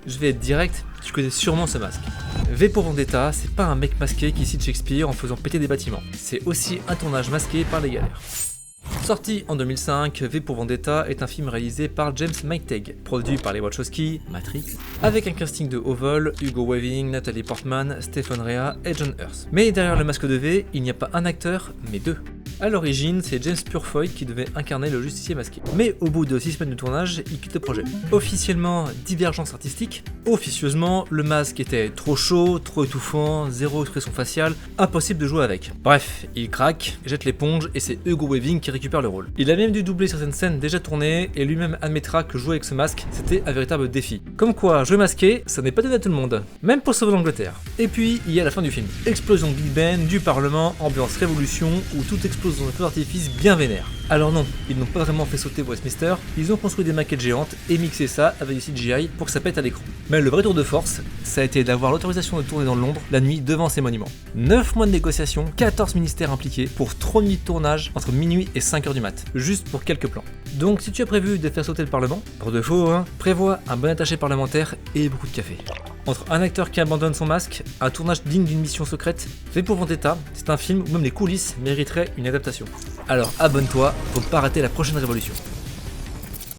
Je vais être direct, tu connais sûrement ce masque. V pour Vendetta, c'est pas un mec masqué qui cite Shakespeare en faisant péter des bâtiments. C'est aussi un tournage masqué par les galères. Sorti en 2005, V pour Vendetta est un film réalisé par James Mantegg, produit par les Wachowski, Matrix, avec un casting de haut vol, Hugo Weaving, Natalie Portman, Stephen Rea et John Hurt. Mais derrière le masque de V, il n'y a pas un acteur, mais deux. A l'origine, c'est James Purefoy qui devait incarner le justicier masqué. Mais au bout de 6 semaines de tournage, il quitte le projet. Officiellement, divergence artistique. Officieusement, le masque était trop chaud, trop étouffant, zéro expression faciale, impossible de jouer avec. Bref, il craque, jette l'éponge et c'est Hugo Weaving qui récupère le rôle. Il a même dû doubler certaines scènes déjà tournées et lui-même admettra que jouer avec ce masque, c'était un véritable défi. Comme quoi, jouer masqué, ça n'est pas donné à tout le monde, même pour sauver l'Angleterre. Et puis, il y a la fin du film. Explosion de Big Ben, du Parlement, ambiance révolution, où tout explose dans un feu d'artifice bien vénère. Alors non, ils n'ont pas vraiment fait sauter Westminster, ils ont construit des maquettes géantes et mixé ça avec du CGI pour que ça pète à l'écran. Mais le vrai tour de force, ça a été d'avoir l'autorisation de tourner dans Londres la nuit devant ces monuments. 9 mois de négociations, 14 ministères impliqués pour 3 nuits de tournage entre minuit et 5h du mat, juste pour quelques plans. Donc si tu as prévu de faire sauter le Parlement, pour de faux, prévois un bon attaché parlementaire et beaucoup de café. Entre un acteur qui abandonne son masque, un tournage digne d'une mission secrète, V pour Vendetta, c'est un film où même les coulisses mériteraient une adaptation. Alors abonne-toi pour ne pas rater la prochaine révolution.